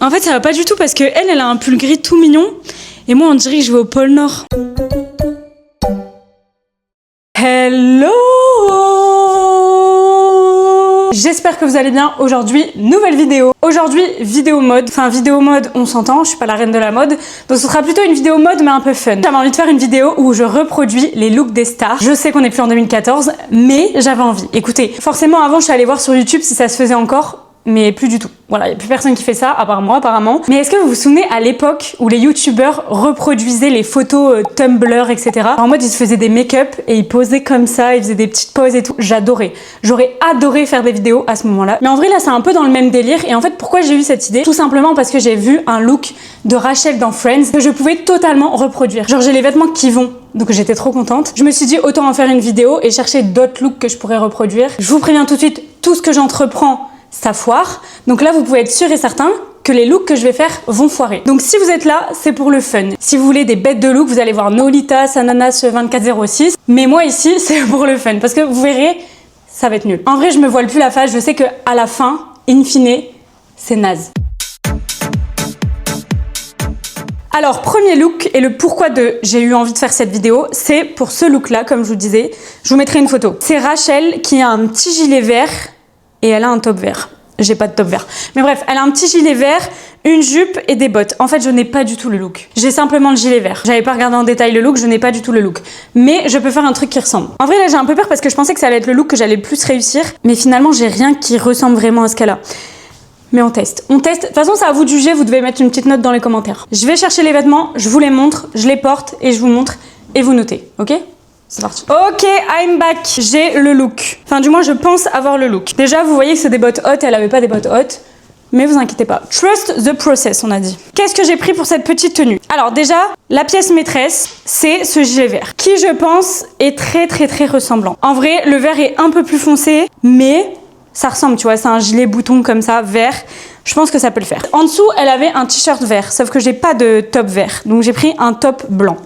En fait, ça va pas du tout parce que elle a un pull gris tout mignon. Et moi, on dirait que je vais au pôle Nord. Hello! J'espère que vous allez bien. Aujourd'hui, nouvelle vidéo. Aujourd'hui, vidéo mode. Enfin, vidéo mode, on s'entend, je suis pas la reine de la mode. Donc ce sera plutôt une vidéo mode, mais un peu fun. J'avais envie de faire une vidéo où je reproduis les looks des stars. Je sais qu'on est plus en 2014, mais j'avais envie. Écoutez, forcément, avant, je suis allée voir sur YouTube si ça se faisait encore. Mais plus du tout. Voilà, il n'y a plus personne qui fait ça, à part moi apparemment. Mais est-ce que vous vous souvenez à l'époque où les youtubeurs reproduisaient les photos Tumblr, etc. En mode, ils se faisaient des make-up et ils posaient comme ça, ils faisaient des petites poses et tout. J'adorais. J'aurais adoré faire des vidéos à ce moment-là. Mais en vrai, là, c'est un peu dans le même délire. Et en fait, pourquoi j'ai eu cette idée? Tout simplement parce que j'ai vu un look de Rachel dans Friends que je pouvais totalement reproduire. Genre, j'ai les vêtements qui vont. Donc j'étais trop contente. Je me suis dit, autant en faire une vidéo et chercher d'autres looks que je pourrais reproduire. Je vous préviens tout de suite, tout ce que j'entreprends, ça foire. Donc là, vous pouvez être sûr et certain que les looks que je vais faire vont foirer. Donc si vous êtes là, c'est pour le fun. Si vous voulez des bêtes de look, vous allez voir Nolita, Sananas 2406. Mais moi ici, c'est pour le fun. Parce que vous verrez, ça va être nul. En vrai, je me voile plus la face. Je sais qu'à la fin, in fine, c'est naze. Alors, premier look et le pourquoi de j'ai eu envie de faire cette vidéo, c'est pour ce look-là, comme je vous disais. Je vous mettrai une photo. C'est Rachel qui a un petit gilet vert et elle a un top vert. J'ai pas de top vert. Mais bref, elle a un petit gilet vert, une jupe et des bottes. En fait, je n'ai pas du tout le look. J'ai simplement le gilet vert. J'avais pas regardé en détail le look, je n'ai pas du tout le look. Mais je peux faire un truc qui ressemble. En vrai, là, j'ai un peu peur parce que je pensais que ça allait être le look que j'allais le plus réussir. Mais finalement, j'ai rien qui ressemble vraiment à ce qu'elle a. Mais on teste. On teste. De toute façon, c'est à vous de juger. Vous devez mettre une petite note dans les commentaires. Je vais chercher les vêtements, je vous les montre, je les porte et je vous montre. Et vous notez, ok ? C'est parti. Ok, I'm back. J'ai le look. Enfin, du moins, je pense avoir le look. Déjà, vous voyez que c'est des bottes hautes. Elle avait pas des bottes hautes. Mais vous inquiétez pas. Trust the process, on a dit. Qu'est-ce que j'ai pris pour cette petite tenue? Alors déjà, la pièce maîtresse, c'est ce gilet vert. Qui, je pense, est très ressemblant. En vrai, le vert est un peu plus foncé, mais ça ressemble, tu vois. C'est un gilet bouton comme ça, vert. Je pense que ça peut le faire. En dessous, elle avait un t-shirt vert. Sauf que j'ai pas de top vert. Donc j'ai pris un top blanc.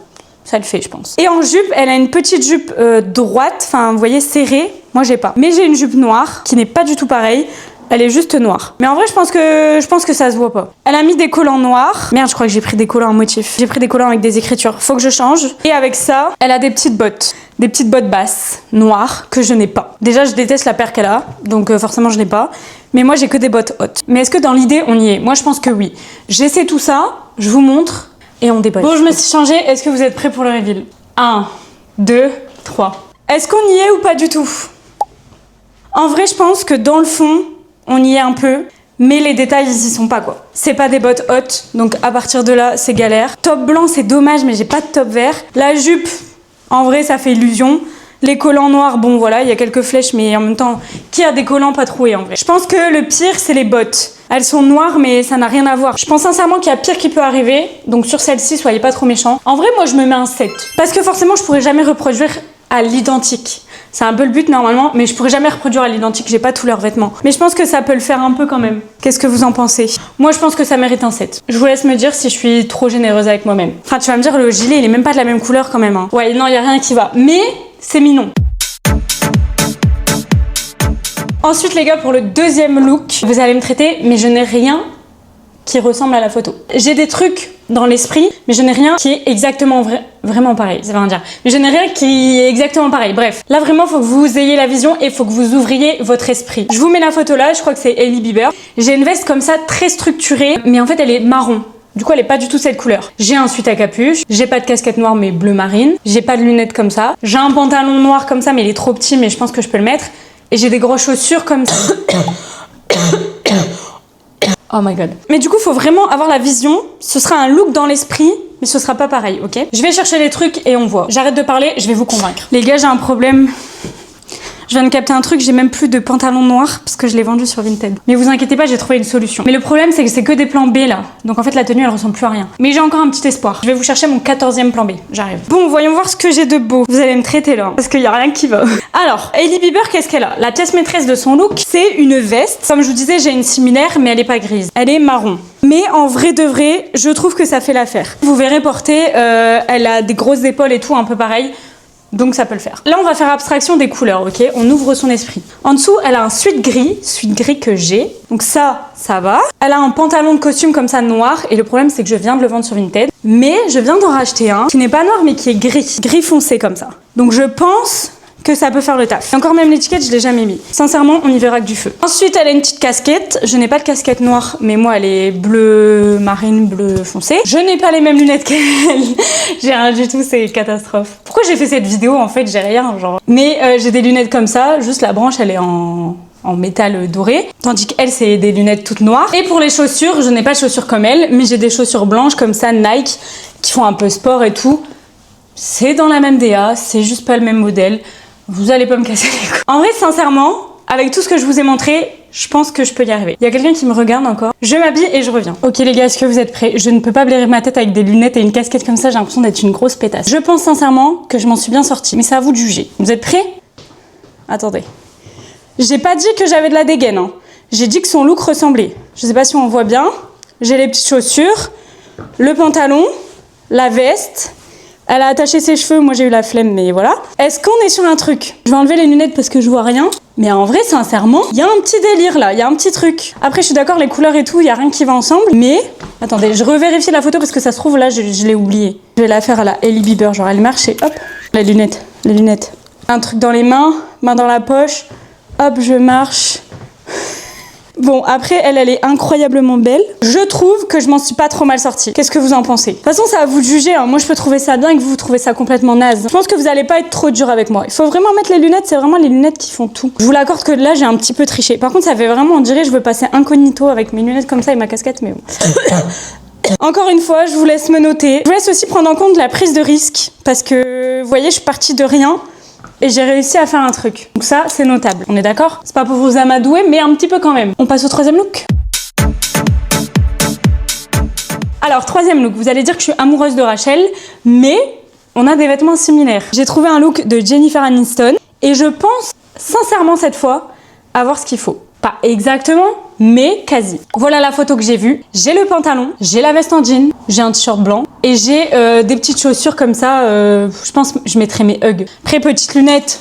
Ça le fait, je pense. Et en jupe, elle a une petite jupe droite, enfin, vous voyez, serrée. Moi, j'ai pas. Mais j'ai une jupe noire, qui n'est pas du tout pareille. Elle est juste noire. Mais en vrai, je pense que ça se voit pas. Elle a mis des collants noirs. Merde, je crois que j'ai pris des collants en motif. J'ai pris des collants avec des écritures. Faut que je change. Et avec ça, elle a des petites bottes. Des petites bottes basses, noires, que je n'ai pas. Déjà, je déteste la paire qu'elle a. Donc, forcément, je l'ai pas. Mais moi, j'ai que des bottes hautes. Mais est-ce que dans l'idée, on y est? Moi, je pense que oui. J'essaie tout ça. Je vous montre. Et on déballe. Bon, je me suis changée. Est-ce que vous êtes prêts pour le reveal? 1, 2, 3. Est-ce qu'on y est ou pas du tout? En vrai, je pense que dans le fond, on y est un peu. Mais les détails, ils y sont pas, quoi. C'est pas des bottes hautes. Donc, à partir de là, c'est galère. Top blanc, c'est dommage, mais j'ai pas de top vert. La jupe, en vrai, ça fait illusion. Les collants noirs, bon, voilà, il y a quelques flèches, mais en même temps, qui a des collants pas troués, en vrai? Je pense que le pire, c'est les bottes. Elles sont noires, mais ça n'a rien à voir. Je pense sincèrement qu'il y a pire qui peut arriver. Donc sur celle-ci, soyez pas trop méchants. En vrai, moi, je me mets un 7. Parce que forcément, je pourrais jamais reproduire à l'identique. C'est un peu le but normalement, mais je pourrais jamais reproduire à l'identique. J'ai pas tous leurs vêtements. Mais je pense que ça peut le faire un peu quand même. Qu'est-ce que vous en pensez? Moi, je pense que ça mérite un 7. Je vous laisse me dire si je suis trop généreuse avec moi-même. Enfin, tu vas me dire, le gilet, il est même pas de la même couleur quand même. Hein. Ouais, non, il y a rien qui va. Mais c'est mignon. Ensuite, les gars, pour le deuxième look, vous allez me traiter, mais je n'ai rien qui ressemble à la photo. J'ai des trucs dans l'esprit, mais je n'ai rien qui est exactement vraiment pareil, ça veut dire. Mais je n'ai rien qui est exactement pareil. Bref, là vraiment, faut que vous ayez la vision et faut que vous ouvriez votre esprit. Je vous mets la photo là, je crois que c'est Hailey Bieber. J'ai une veste comme ça, très structurée, mais en fait, elle est marron. Du coup, elle est pas du tout cette couleur. J'ai un sweat à capuche, j'ai pas de casquette noire mais bleu marine, j'ai pas de lunettes comme ça, j'ai un pantalon noir comme ça mais il est trop petit mais je pense que je peux le mettre. Et j'ai des grosses chaussures comme ça. Oh my god. Mais du coup, faut vraiment avoir la vision. Ce sera un look dans l'esprit, mais ce sera pas pareil, ok? Je vais chercher les trucs et on voit. J'arrête de parler, je vais vous convaincre. Les gars, j'ai un problème. Je viens de capter un truc, j'ai même plus de pantalon noir parce que je l'ai vendu sur Vinted. Mais vous inquiétez pas, j'ai trouvé une solution. Mais le problème, c'est que c'est que des plans B là. Donc en fait, la tenue, elle ressemble plus à rien. Mais j'ai encore un petit espoir. Je vais vous chercher mon 14e plan B. J'arrive. Bon, voyons voir ce que j'ai de beau. Vous allez me traiter là, parce qu'il y a rien qui va. Alors, Hailey Bieber, qu'est-ce qu'elle a? La pièce maîtresse de son look, c'est une veste. Comme je vous disais, j'ai une similaire, mais elle est pas grise. Elle est marron. Mais en vrai de vrai, je trouve que ça fait l'affaire. Vous verrez porter, elle a des grosses épaules et tout, un peu pareil. Donc ça peut le faire. Là, on va faire abstraction des couleurs, ok? On ouvre son esprit. En dessous, elle a un sweat gris que j'ai. Donc ça va. Elle a un pantalon de costume comme ça noir. Et le problème, c'est que je viens de le vendre sur Vinted. Mais je viens d'en racheter un qui n'est pas noir, mais qui est gris foncé comme ça. Donc je pense que ça peut faire le taf. Et encore même l'étiquette, je l'ai jamais mis. Sincèrement, on y verra que du feu. Ensuite, elle a une petite casquette. Je n'ai pas de casquette noire, mais moi, elle est bleu marine, bleu foncé. Je n'ai pas les mêmes lunettes qu'elle. J'ai rien du tout, c'est catastrophe. Pourquoi j'ai fait cette vidéo? En fait, j'ai rien, genre. Mais j'ai des lunettes comme ça, juste la branche, elle est en métal doré, tandis qu'elle, c'est des lunettes toutes noires. Et pour les chaussures, je n'ai pas de chaussures comme elle, mais j'ai des chaussures blanches comme ça, Nike, qui font un peu sport et tout. C'est dans la même DA, c'est juste pas le même modèle. Vous allez pas me casser les couilles. En vrai, sincèrement, avec tout ce que je vous ai montré, je pense que je peux y arriver. Il y a quelqu'un qui me regarde encore. Je m'habille et je reviens. Ok les gars, est-ce que vous êtes prêts? Je ne peux pas blairer ma tête avec des lunettes et une casquette comme ça, j'ai l'impression d'être une grosse pétasse. Je pense sincèrement que je m'en suis bien sortie, mais c'est à vous de juger. Vous êtes prêts? Attendez. J'ai pas dit que j'avais de la dégaine, hein. J'ai dit que son look ressemblait. Je sais pas si on voit bien. J'ai les petites chaussures, le pantalon, la veste. Elle a attaché ses cheveux, moi j'ai eu la flemme, mais voilà. Est-ce qu'on est sur un truc? Je vais enlever les lunettes parce que je vois rien. Mais en vrai, sincèrement, il y a un petit délire là, il y a un petit truc. Après, je suis d'accord, les couleurs et tout, il y a rien qui va ensemble. Mais, attendez, je revérifie la photo parce que ça se trouve là, je l'ai oublié. Je vais la faire à la Hailey Bieber, genre elle marche et hop, les lunettes. Un truc dans les mains, main dans la poche, hop, je marche. Bon, après, elle est incroyablement belle. Je trouve que je m'en suis pas trop mal sortie. Qu'est-ce que vous en pensez? De toute façon, c'est à vous de juger, hein. Moi, je peux trouver ça bien et que vous trouvez ça complètement naze. Je pense que vous allez pas être trop dur avec moi. Il faut vraiment mettre les lunettes, c'est vraiment les lunettes qui font tout. Je vous l'accorde que là, j'ai un petit peu triché. Par contre, ça fait vraiment, on dirait, je veux passer incognito avec mes lunettes comme ça et ma casquette, mais bon. Encore une fois, je vous laisse me noter. Je vous laisse aussi prendre en compte la prise de risque. Parce que, vous voyez, je suis partie de rien. Et j'ai réussi à faire un truc. Donc ça, c'est notable. On est d'accord? C'est pas pour vous amadouer, mais un petit peu quand même. On passe au troisième look. Alors, troisième look. Vous allez dire que je suis amoureuse de Rachel, mais on a des vêtements similaires. J'ai trouvé un look de Jennifer Aniston et je pense, sincèrement cette fois, avoir ce qu'il faut. Pas exactement, mais quasi. Voilà la photo que j'ai vue. J'ai le pantalon, j'ai la veste en jean, j'ai un t-shirt blanc et j'ai des petites chaussures comme ça. Je pense que je mettrai mes Ugg. Après, petites lunettes,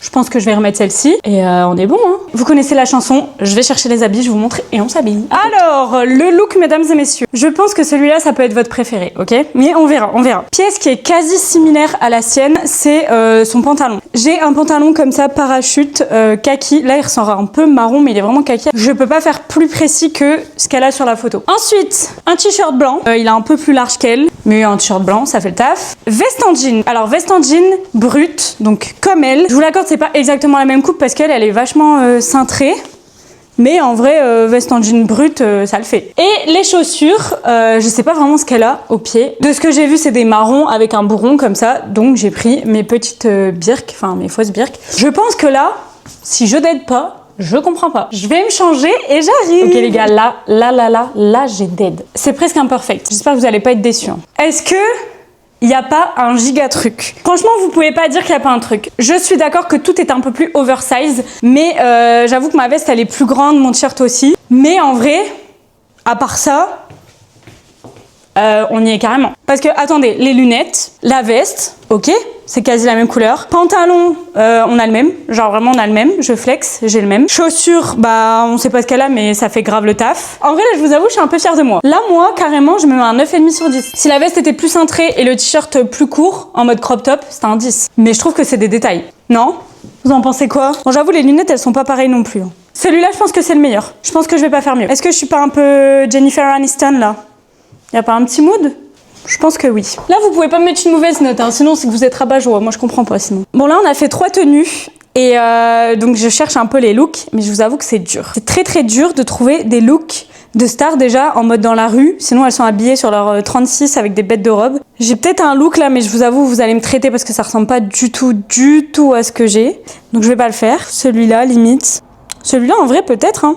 je pense que je vais remettre celle-ci. Et on est bon, hein. Vous connaissez la chanson, je vais chercher les habits, je vous montre et on s'habille. Alors, le look, mesdames et messieurs. Je pense que celui-là, ça peut être votre préféré, ok? Mais on verra. Pièce qui est quasi similaire à la sienne, c'est son pantalon. J'ai un pantalon comme ça, parachute, kaki. Là, il ressort un peu marron, mais il est vraiment kaki. Je peux pas faire plus précis que ce qu'elle a sur la photo. Ensuite, un t-shirt blanc. Il est un peu plus large qu'elle, mais un t-shirt blanc, ça fait le taf. Veste en jean. Alors, veste en jean brute, donc comme elle. Je vous l'accorde, c'est pas exactement la même coupe parce qu'elle est vachement cintrée. Mais en vrai, veste en jean brut, ça le fait. Et les chaussures, je sais pas vraiment ce qu'elle a au pied. De ce que j'ai vu, c'est des marrons avec un bourron comme ça. Donc j'ai pris mes petites birques, enfin mes fausses birques. Je pense que là, si je dead pas, je comprends pas. Je vais me changer et j'arrive. Ok les gars, là, j'ai dead. C'est presque imperfect. J'espère que vous allez pas être déçus. Hein. Est-ce que il n'y a pas un giga truc? Franchement, vous pouvez pas dire qu'il n'y a pas un truc. Je suis d'accord que tout est un peu plus oversize, mais j'avoue que ma veste, elle est plus grande, mon t-shirt aussi. Mais en vrai, à part ça, on y est carrément. Parce que, attendez, les lunettes, la veste, ok, c'est quasi la même couleur. Pantalon, on a le même. Genre vraiment, on a le même. Je flex, j'ai le même. Chaussures, bah, on sait pas ce qu'elle a, mais ça fait grave le taf. En vrai, là, je vous avoue, je suis un peu fière de moi. Là, moi, carrément, je me mets un 9,5 sur 10. Si la veste était plus cintrée et le t-shirt plus court, en mode crop top, c'était un 10. Mais je trouve que c'est des détails. Non? Vous en pensez quoi? Bon, j'avoue, les lunettes, elles sont pas pareilles non plus. Hein. Celui-là, je pense que c'est le meilleur. Je pense que je vais pas faire mieux. Est-ce que je suis pas un peu Jennifer Aniston, là? Y a pas un petit mood? Je pense que oui. Là, vous pouvez pas me mettre une mauvaise note, hein, sinon c'est que vous êtes rabat-joie. Moi, je comprends pas sinon. Bon, là, on a fait 3 tenues. Et donc, je cherche un peu les looks, mais je vous avoue que c'est dur. C'est très, très dur de trouver des looks de stars déjà en mode dans la rue. Sinon, elles sont habillées sur leur 36 avec des bêtes de robe. J'ai peut-être un look là, mais je vous avoue, vous allez me traiter parce que ça ressemble pas du tout à ce que j'ai. Donc, je vais pas le faire. Celui-là, limite. Celui-là, en vrai, peut-être, hein.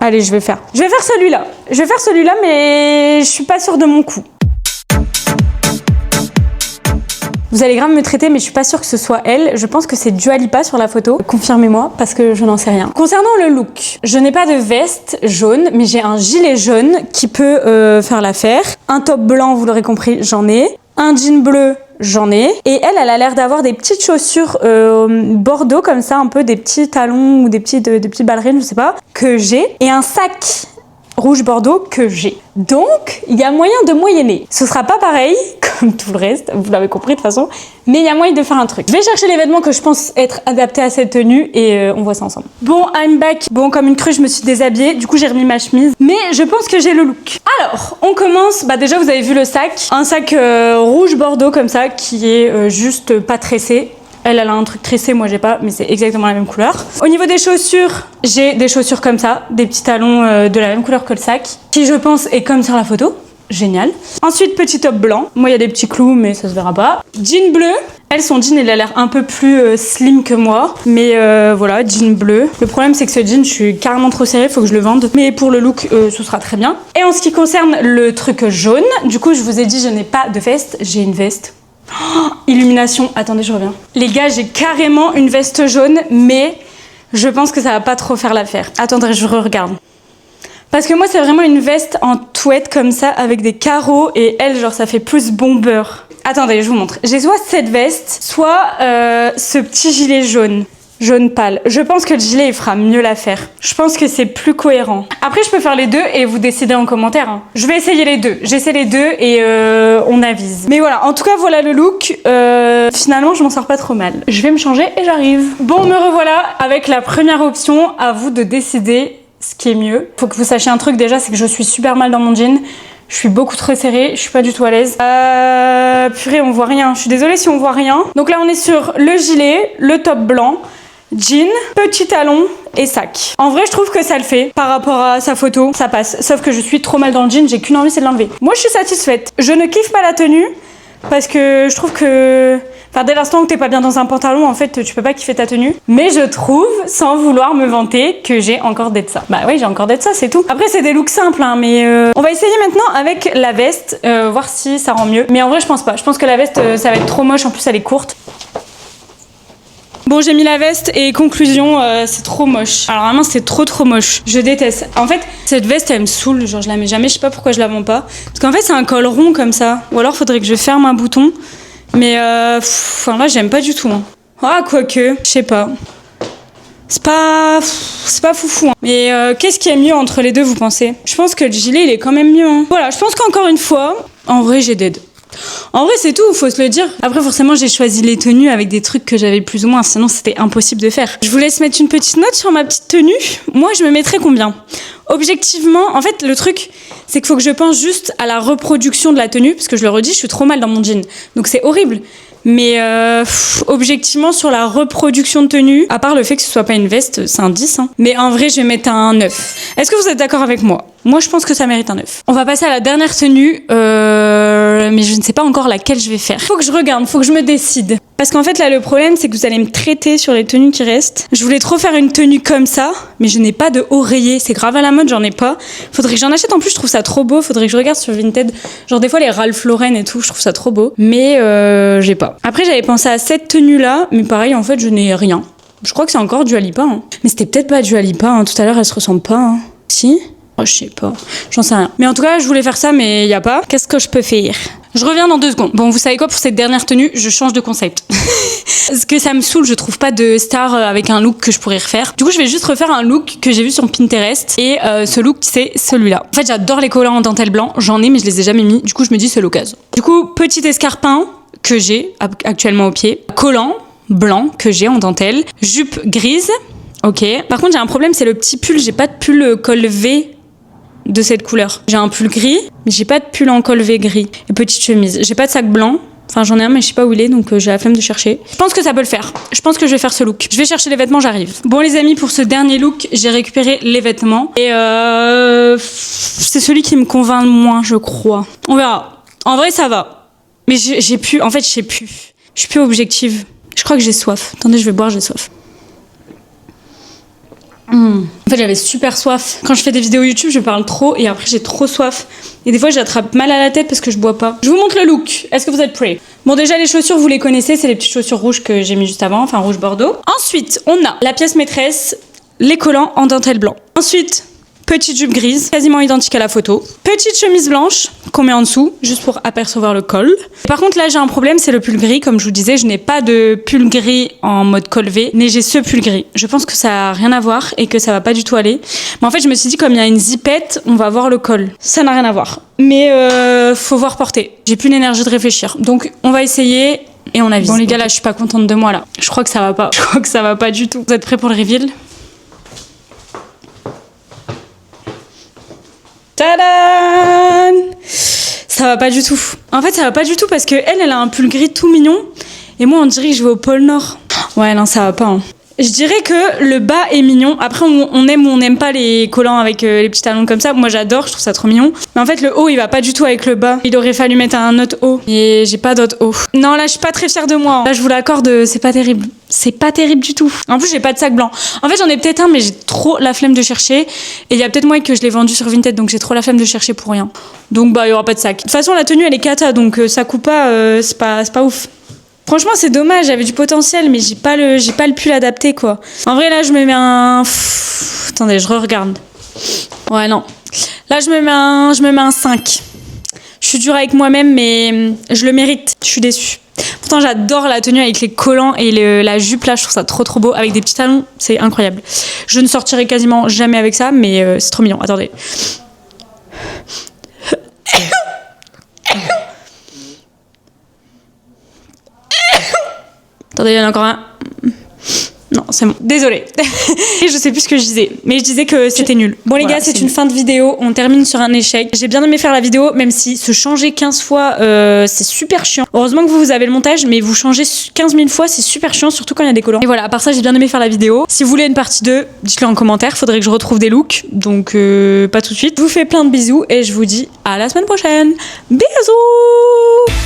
Allez, je vais faire celui-là. Je vais faire celui-là, mais je suis pas sûre de mon coup. Vous allez grave me traiter, mais je suis pas sûre que ce soit elle. Je pense que c'est Dua Lipa sur la photo. Confirmez-moi, parce que je n'en sais rien. Concernant le look, je n'ai pas de veste jaune, mais j'ai un gilet jaune qui peut faire l'affaire. Un top blanc, vous l'aurez compris, j'en ai. Un jean bleu, j'en ai. Et elle a l'air d'avoir des petites chaussures bordeaux comme ça, un peu des petits talons ou des petites ballerines, je sais pas, que j'ai. Et un sac rouge bordeaux que j'ai. Donc, il y a moyen de moyenner. Ce sera pas pareil, comme tout le reste, vous l'avez compris de toute façon, mais il y a moyen de faire un truc. Je vais chercher les vêtements que je pense être adaptés à cette tenue et on voit ça ensemble. Bon, I'm back. Bon, comme une cruche, je me suis déshabillée, du coup j'ai remis ma chemise, mais je pense que j'ai le look. Alors, on commence, bah déjà vous avez vu le sac, un sac rouge bordeaux comme ça, qui est juste pas tressé. Elle a un truc tressé, moi j'ai pas, mais c'est exactement la même couleur. Au niveau des chaussures, j'ai des chaussures comme ça, des petits talons de la même couleur que le sac, qui je pense est comme sur la photo. Génial. Ensuite, petit top blanc. Moi, il y a des petits clous, mais ça se verra pas. Jean bleu. Elle, son jean, il a l'air un peu plus slim que moi. Mais voilà, jean bleu. Le problème, c'est que ce jean, je suis carrément trop serrée, faut que je le vende. Mais pour le look, ce sera très bien. Et en ce qui concerne le truc jaune, du coup, je vous ai dit, je n'ai pas de veste. J'ai une veste. Oh, illumination. Attendez, je reviens. Les gars, j'ai carrément une veste jaune, mais je pense que ça va pas trop faire l'affaire. Attendez, je regarde. Parce que moi, c'est vraiment une veste en touette comme ça, avec des carreaux, et elle, genre, ça fait plus bomber. Attendez, je vous montre. J'ai soit cette veste, soit ce petit gilet jaune. Jaune pâle. Je pense que le gilet, il fera mieux l'affaire. Je pense que c'est plus cohérent. Après, je peux faire les deux et vous décidez en commentaire. Hein. Je vais essayer les deux. J'essaie les deux et on avise. Mais voilà, en tout cas, voilà le look. Finalement, je m'en sors pas trop mal. Je vais me changer et j'arrive. Bon, me revoilà avec la première option. À vous de décider ce qui est mieux. Faut que vous sachiez un truc déjà, c'est que je suis super mal dans mon jean. Je suis beaucoup trop serrée, je suis pas du tout à l'aise. Purée, on voit rien. Je suis désolée si on voit rien. Donc là, on est sur le gilet, le top blanc, jean, petit talon et sac. En vrai, je trouve que ça le fait par rapport à sa photo. Ça passe. Sauf que je suis trop mal dans le jean, j'ai qu'une envie, c'est de l'enlever. Moi, je suis satisfaite. Je ne kiffe pas la tenue parce que je trouve que... Enfin, dès l'instant où t'es pas bien dans un pantalon, en fait, tu peux pas kiffer ta tenue. Mais je trouve, sans vouloir me vanter, que j'ai encore d'être ça. Bah oui, j'ai encore d'être ça, c'est tout. Après, c'est des looks simples, hein, mais on va essayer maintenant avec la veste, voir si ça rend mieux. Mais en vrai, je pense pas. Je pense que la veste, ça va être trop moche. En plus, elle est courte. Bon, j'ai mis la veste et conclusion, c'est trop moche. Alors vraiment, c'est trop moche. Je déteste. En fait, cette veste, elle me saoule. Genre, je la mets jamais. Je sais pas pourquoi je la vends pas. Parce qu'en fait, c'est un col rond comme ça. Ou alors, faudrait que je ferme un bouton. Mais enfin là, j'aime pas du tout. Hein. Ah, quoique, je sais pas. C'est pas foufou. Hein. Mais qu'est-ce qui est mieux entre les deux, vous pensez? Je pense que le gilet, il est quand même mieux. Hein. Voilà, je pense qu'encore une fois, en vrai, j'ai dead. En vrai, c'est tout, faut se le dire. Après, forcément, j'ai choisi les tenues avec des trucs que j'avais plus ou moins, sinon c'était impossible de faire. Je vous laisse mettre une petite note sur ma petite tenue. Moi, je me mettrais combien? Objectivement, en fait, le truc, c'est qu'il faut que je pense juste à la reproduction de la tenue, parce que je le redis, je suis trop mal dans mon jean. Donc c'est horrible. Mais objectivement, sur la reproduction de tenue, à part le fait que ce soit pas une veste, c'est un 10. Hein. Mais en vrai, je vais mettre un 9. Est-ce que vous êtes d'accord avec moi? Moi, je pense que ça mérite un 9. On va passer à la dernière tenue, mais je ne sais pas encore laquelle je vais faire. Faut que je regarde, faut que je me décide. Parce qu'en fait, là, le problème, c'est que vous allez me traiter sur les tenues qui restent. Je voulais trop faire une tenue comme ça, mais je n'ai pas de haut rayé. C'est grave à la mode, j'en ai pas. Faudrait que j'en achète. En plus, je trouve ça trop beau. Faudrait que je regarde sur Vinted. Genre, des fois, les Ralph Lauren et tout, je trouve ça trop beau. Mais j'ai pas. Après, j'avais pensé à cette tenue-là, mais pareil, en fait, je n'ai rien. Je crois que c'est encore Dua Lipa. Hein. Mais c'était peut-être pas Dua Lipa. Hein. Tout à l'heure, elle se ressemble pas. Hein. Si? Oh, je sais pas. J'en sais rien. Mais en tout cas, je voulais faire ça, mais y a pas. Qu'est-ce que je peux faire? Je reviens dans 2 secondes. Bon, vous savez quoi, pour cette dernière tenue, je change de concept. Parce que ça me saoule, je trouve pas de star avec un look que je pourrais refaire. Du coup, je vais juste refaire un look que j'ai vu sur Pinterest. Et ce look, c'est celui-là. En fait, j'adore les collants en dentelle blanc. J'en ai, mais je les ai jamais mis. Du coup, je me dis, c'est l'occasion. Du coup, petit escarpin que j'ai actuellement au pied. Collant blanc que j'ai en dentelle. Jupe grise. Ok. Par contre, j'ai un problème, c'est le petit pull. J'ai pas de pull col V de cette couleur. J'ai un pull gris, mais j'ai pas de pull en col V gris. Et petite chemise. J'ai pas de sac blanc. Enfin, j'en ai un, mais je sais pas où il est, donc j'ai la flemme de chercher. Je pense que ça peut le faire. Je pense que je vais faire ce look. Je vais chercher les vêtements, j'arrive. Bon, les amis, pour ce dernier look, j'ai récupéré les vêtements. Et c'est celui qui me convainc le moins, je crois. On verra. En vrai, ça va. Mais j'ai plus... En fait, je sais plus. Je suis plus objective. Je crois que j'ai soif. Attendez, je vais boire, j'ai soif. En fait, j'avais super soif. Quand je fais des vidéos YouTube, je parle trop et après j'ai trop soif. Et des fois, j'attrape mal à la tête parce que je bois pas. Je vous montre le look. Est-ce que vous êtes prêts? Bon, déjà, les chaussures, vous les connaissez. C'est les petites chaussures rouges que j'ai mis juste avant, enfin rouge bordeaux. Ensuite, on a la pièce maîtresse, les collants en dentelle blanc. Ensuite, Petite jupe grise, quasiment identique à la photo. Petite chemise blanche qu'on met en dessous, juste pour apercevoir le col. Par contre, là, j'ai un problème, c'est le pull gris. Comme je vous disais, je n'ai pas de pull gris en mode col V, mais j'ai ce pull gris. Je pense que ça a rien à voir et que ça va pas du tout aller. Mais en fait, je me suis dit, comme il y a une zippette, on va voir le col. Ça n'a rien à voir. Mais faut voir porter. J'ai plus l'énergie de réfléchir. Donc, on va essayer et on avise. Bon, les gars, là, je suis pas contente de moi, là. Je crois que ça va pas. Je crois que ça va pas du tout. Vous êtes prêts pour le reveal? Tadam! Ça va pas du tout. En fait, ça va pas du tout parce que elle a un pull gris tout mignon. Et moi, on dirait que je vais au pôle Nord. Ouais, non, ça va pas. Hein. Je dirais que le bas est mignon. Après, on aime ou on n'aime pas les collants avec les petits talons comme ça. Moi, j'adore, je trouve ça trop mignon. Mais en fait, le haut, il va pas du tout avec le bas. Il aurait fallu mettre un autre haut. Et j'ai pas d'autre haut. Non, là, je suis pas très fière de moi. Là, je vous l'accorde, c'est pas terrible. C'est pas terrible du tout. En plus, j'ai pas de sac blanc. En fait, j'en ai peut-être un, mais j'ai trop la flemme de chercher. Et il y a peut-être moyen que je l'ai vendu sur Vinted, donc j'ai trop la flemme de chercher pour rien. Donc, bah, il y aura pas de sac. De toute façon, la tenue, elle est cata, donc ça coupe pas, c'est pas ouf. Franchement, c'est dommage, j'avais du potentiel, mais j'ai pas le pull adapté, quoi. En vrai, là, je me mets un... Attendez, je re-regarde. Ouais, non. Là, je me mets un 5. Je suis dure avec moi-même, mais je le mérite. Je suis déçue. Pourtant, j'adore la tenue avec les collants et la jupe, là, je trouve ça trop beau. Avec des petits talons, c'est incroyable. Je ne sortirai quasiment jamais avec ça, mais c'est trop mignon. Attendez. Attendez, il y en a encore un. Non, c'est bon. Désolée. Et je sais plus ce que je disais. Mais je disais que c'était nul. Bon, les gars, c'est une fin de vidéo. On termine sur un échec. J'ai bien aimé faire la vidéo, même si se changer 15 fois, c'est super chiant. Heureusement que vous avez le montage, mais vous changez 15 000 fois, c'est super chiant, surtout quand il y a des collants. Et voilà, à part ça, j'ai bien aimé faire la vidéo. Si vous voulez une partie 2, dites-le en commentaire. Faudrait que je retrouve des looks. Donc, pas tout de suite. Je vous fais plein de bisous et je vous dis à la semaine prochaine. Bisous!